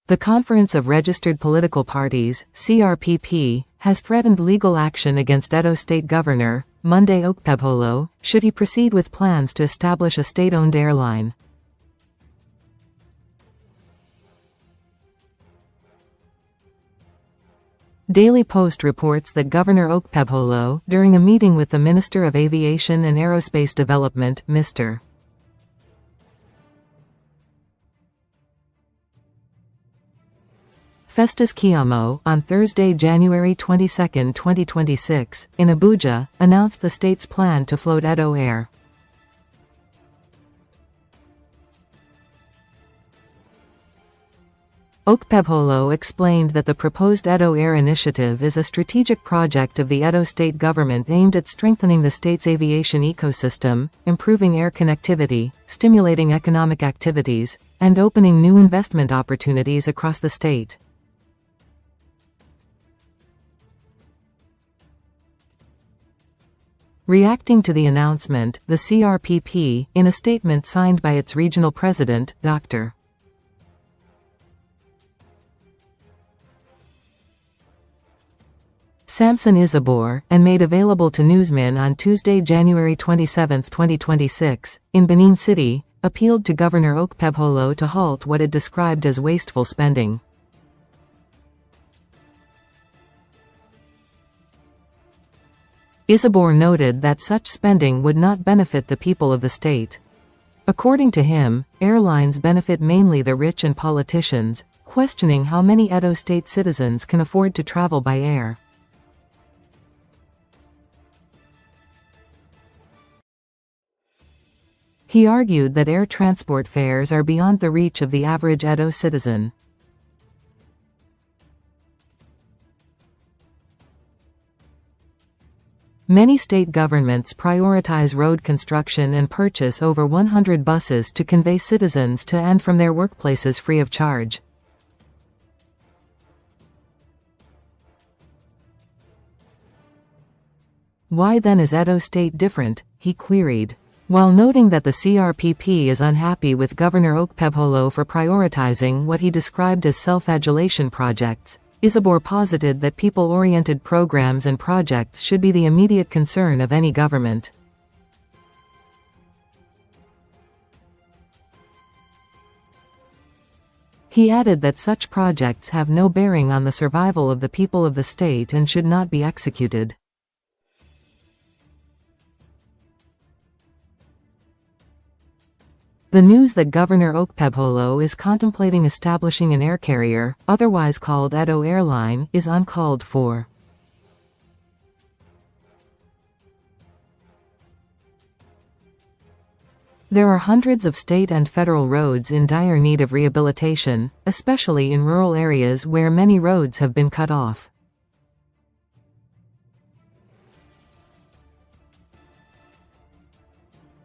The Conference of Registered Political Parties, CRPP, has threatened legal action against Edo State Governor, Monday Okpebholo, should he proceed with plans to establish a state-owned airline. Daily Post reports that Governor Okpebholo, during a meeting with the Minister of Aviation and Aerospace Development, Mr. Festus Keyamo, on Thursday, January 22, 2026, in Abuja, announced the state's plan to float Edo Air. Okpebholo explained that the proposed Edo Air initiative is a strategic project of the Edo State Government aimed at strengthening the state's aviation ecosystem, improving air connectivity, stimulating economic activities, and opening new investment opportunities across the state. Reacting to the announcement, the CRPP, in a statement signed by its regional president, Dr. Samson Isibor, and made available to newsmen on Tuesday, January 27, 2026, in Benin City, appealed to Governor Okpebholo to halt what it described as wasteful spending. Isibor noted that such spending would not benefit the people of the state. According to him, airlines benefit mainly the rich and politicians, questioning how many Edo State citizens can afford to travel by air. He argued that air transport fares are beyond the reach of the average Edo citizen. Many state governments prioritize road construction and purchase over 100 buses to convey citizens to and from their workplaces free of charge. Why then is Edo State different? He queried. While noting that the CRPP is unhappy with Governor Okpebholo for prioritizing what he described as self-adulation projects, Isibor posited that people-oriented programs and projects should be the immediate concern of any government. He added that such projects have no bearing on the survival of the people of the state and should not be executed. The news that Governor Okpebholo is contemplating establishing an air carrier, otherwise called Edo Airline, is uncalled for. There are hundreds of state and federal roads in dire need of rehabilitation, especially in rural areas where many roads have been cut off.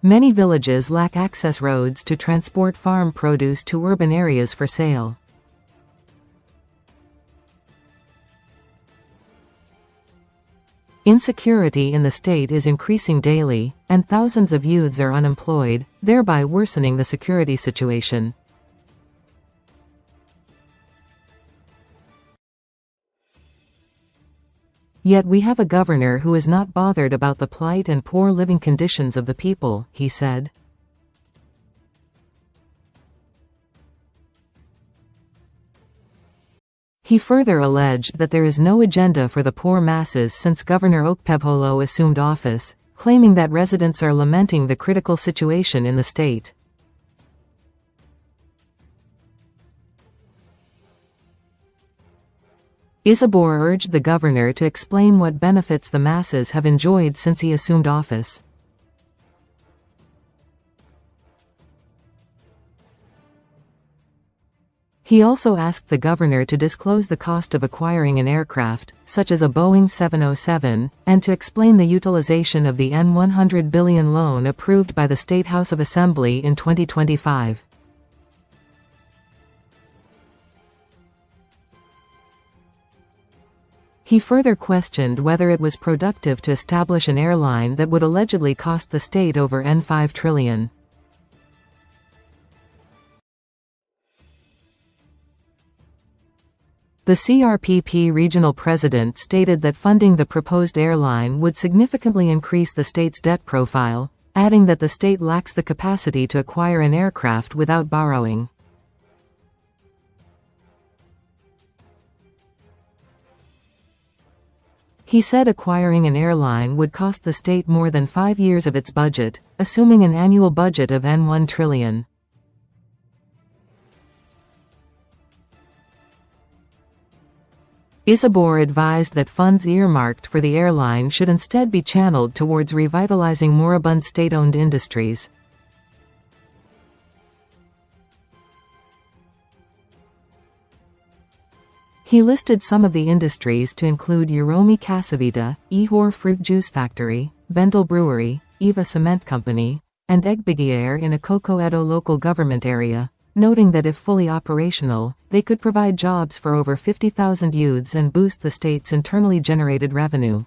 Many villages lack access roads to transport farm produce to urban areas for sale. Insecurity in the state is increasing daily, and thousands of youths are unemployed, thereby worsening the security situation. Yet we have a governor who is not bothered about the plight and poor living conditions of the people, he said. He further alleged that there is no agenda for the poor masses since Governor Okpebholo assumed office, claiming that residents are lamenting the critical situation in the state. Isibor urged the governor to explain what benefits the masses have enjoyed since he assumed office. He also asked the governor to disclose the cost of acquiring an aircraft, such as a Boeing 707, and to explain the utilization of the N$100 billion loan approved by the State House of Assembly in 2025. He further questioned whether it was productive to establish an airline that would allegedly cost the state over N$5 trillion. The CRPP regional president stated that funding the proposed airline would significantly increase the state's debt profile, adding that the state lacks the capacity to acquire an aircraft without borrowing. He said acquiring an airline would cost the state more than 5 years of its budget, assuming an annual budget of N1 trillion. Isibor advised that funds earmarked for the airline should instead be channeled towards revitalizing moribund state-owned industries. He listed some of the industries to include Uromi Kasavita, Ihor Fruit Juice Factory, Bendel Brewery, Eva Cement Company, and Edo Air in a Edo local government area, noting that if fully operational, they could provide jobs for over 50,000 youths and boost the state's internally generated revenue.